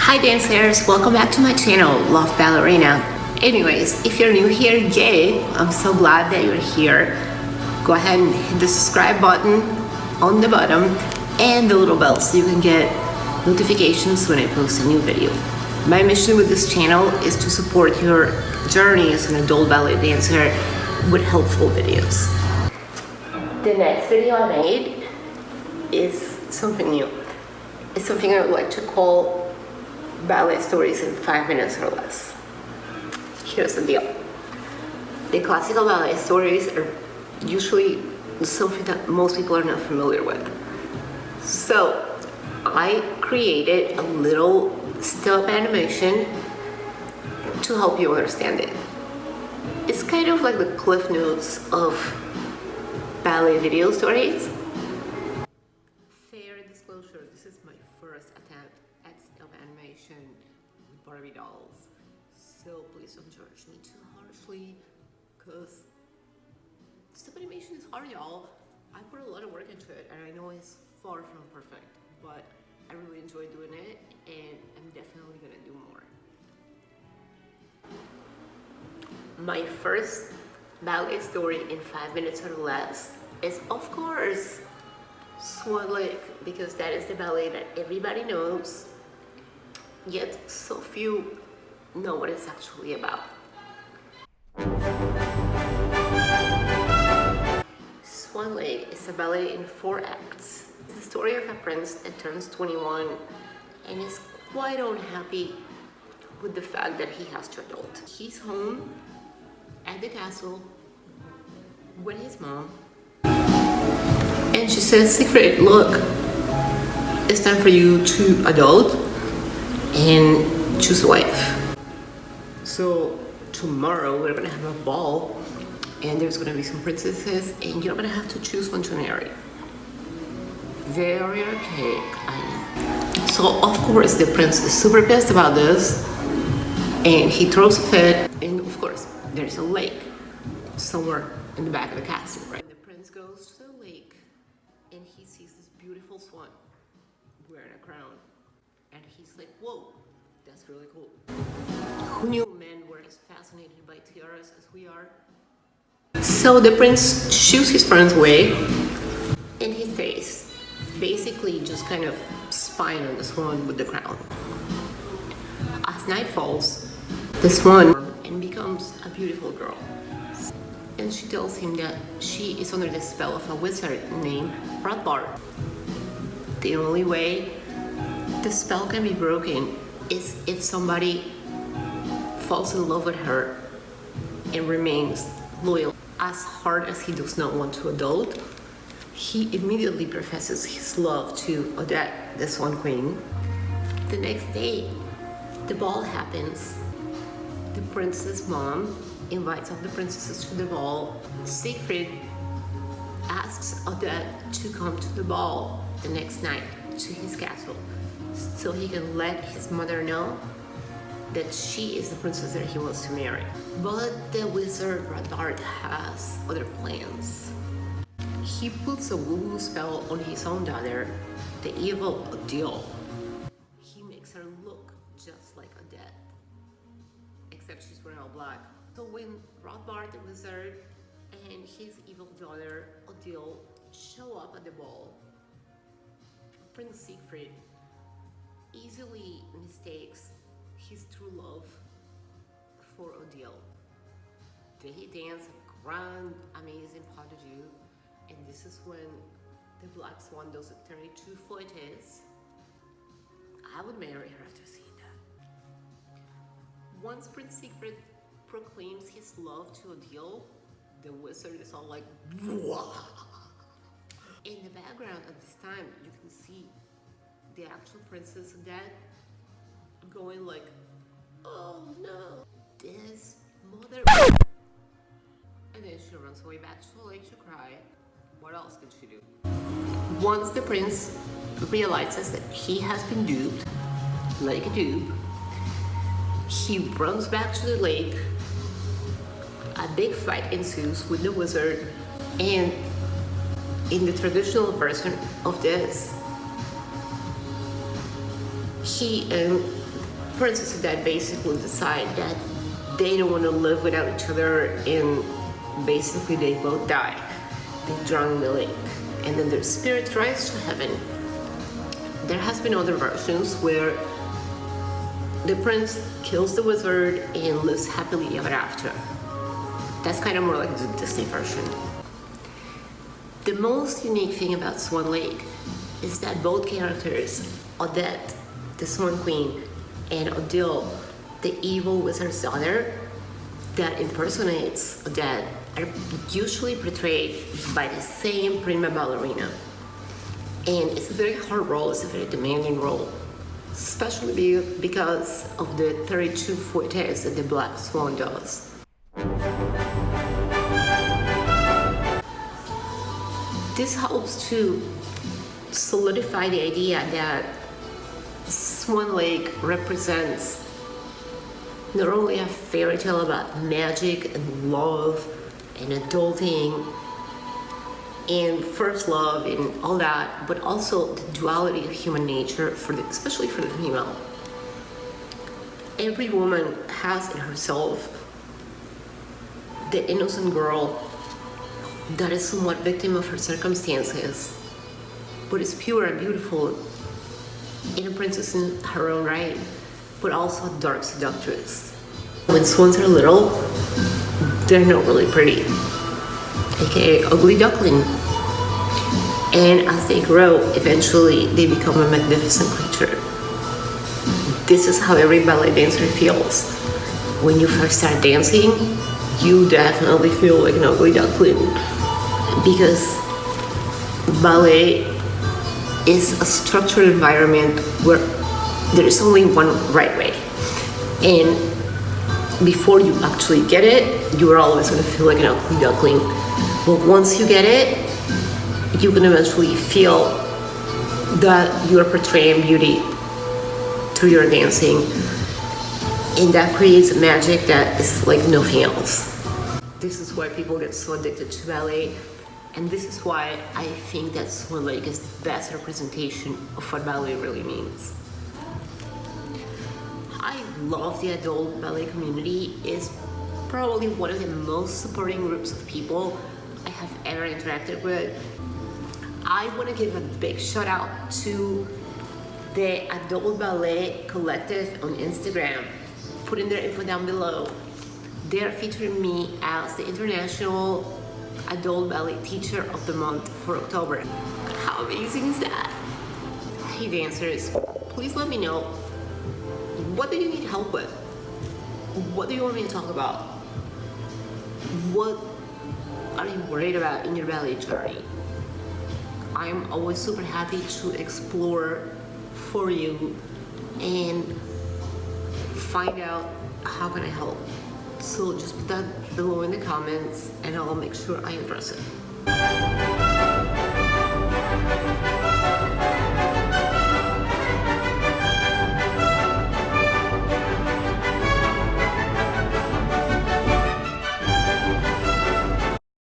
Hi dancers, welcome back to my channel, Love Ballerina. Anyways, if you're new here, yay, I'm so glad that you're here. Go ahead and hit the subscribe button on the bottom and the little bell so you can get notifications when I post a new video. My mission with this channel is to support your journey as an adult ballet dancer with helpful videos. The next video I made is something new. It's something I would like to call ballet stories in 5 minutes or less. Here's the deal. The classical ballet stories are usually something that most people are not familiar with. So I created a little step animation to help you understand it. It's kind of like the cliff notes of ballet video stories. Fair disclosure, this is my first attempt at step animation with Barbie dolls. So please don't judge me too harshly, because step animation is hard, y'all. I put a lot of work into it and I know it's far from perfect, but I really enjoy doing it and I'm definitely gonna do more. My first ballet story in 5 minutes or less is, of course, Swan Lake, because that is the ballet that everybody knows, yet so few know what it's actually about. Swan Lake is a ballet in 4 acts. It's the story of a prince that turns 21 and is quite unhappy with the fact that he has to adult. He's home at the castle with his mom, and she says, "Siegfried, look, it's time for you to adult and choose a wife. So tomorrow we're gonna have a ball and there's gonna be some princesses and you're gonna have to choose one to marry." Very archaic, I know. So of course the prince is super pissed about this and he throws a fit, and of course there's a lake somewhere in the back of the castle, right? The prince goes to the lake and he sees this beautiful swan wearing a crown and he's like, whoa, that's really cool. Who knew men were as fascinated by tiaras as we are? So the prince shoos his friends away and he stays, basically just kind of spying on the swan with the crown. As night falls, the swan and becomes a beautiful girl. And she tells him that she is under the spell of a wizard named Rothbard. The only way the spell can be broken is if somebody falls in love with her and remains loyal. As hard as he does not want to adult, he immediately professes his love to Odette, the Swan Queen. The next day, the ball happens. The prince's mom invites all the princesses to the ball. Siegfried asks Odette to come to the ball the next night to his castle so he can let his mother know that she is the princess that he wants to marry. But the wizard Rothbard has other plans. He puts a woo-woo spell on his own daughter, the evil Odile. He makes her look just like Odette, except she's wearing all black. So when Rothbard the wizard and his evil daughter Odile show up at the ball, Prince Siegfried easily mistakes his true love for Odile. They dance a grand, amazing pas de deux, and this is when the black swan does a 32 fouettes. I would marry her after seeing that. Once Prince Siegfried proclaims his love to Odile, the wizard is all like, "Wah!" In the background at this time, you can see the actual princess dead, going like, oh no, this mother. And then she runs away back to the lake to cry. What else could she do? Once the prince realizes that he has been duped, like a dupe, he runs back to the lake. A big fight ensues with the wizard, and in the traditional version of this, he and Princess Dad basically decide that they don't want to live without each other, and basically they both die. They drown in the lake, and then their spirit rise to heaven. There has been other versions where the prince kills the wizard and lives happily ever after. That's kind of more like the Disney version. The most unique thing about Swan Lake is that both characters, Odette, the Swan Queen, and Odile, the evil wizard's daughter that impersonates Odette, are usually portrayed by the same prima ballerina. And it's a very hard role, it's a very demanding role, especially because of the 32 fouettes that the Black Swan does. This helps to solidify the idea that Swan Lake represents not only a fairy tale about magic and love and adulting and first love and all that, but also the duality of human nature, especially for the female. Every woman has in herself the innocent girl that is somewhat victim of her circumstances, but is pure and beautiful, and a princess in her own right, but also a dark seductress. When swans are little, they're not really pretty, aka ugly duckling. And as they grow, eventually they become a magnificent creature. This is how every ballet dancer feels. When you first start dancing, you definitely feel like an ugly duckling, because ballet is a structured environment where there is only one right way, and before you actually get it, you are always going to feel like an ugly duckling. But once you get it, you can eventually feel that you are portraying beauty through your dancing, and that creates a magic that is like nothing else. This is why people get so addicted to ballet, and this is why I think that Swan Lake is the best representation of what ballet really means. I love the adult ballet community. It's probably one of the most supporting groups of people I have ever interacted with. I want to give a big shout out to the Adult Ballet Collective on Instagram. Put in their info down below. They're featuring me as the International Adult Ballet Teacher of the Month for October. How amazing is that? Hey dancers, please let me know, what do you need help with? What do you want me to talk about? What are you worried about in your ballet journey? I'm always super happy to explore for you and find out how can I help. So just put that below in the comments and I'll make sure I address it.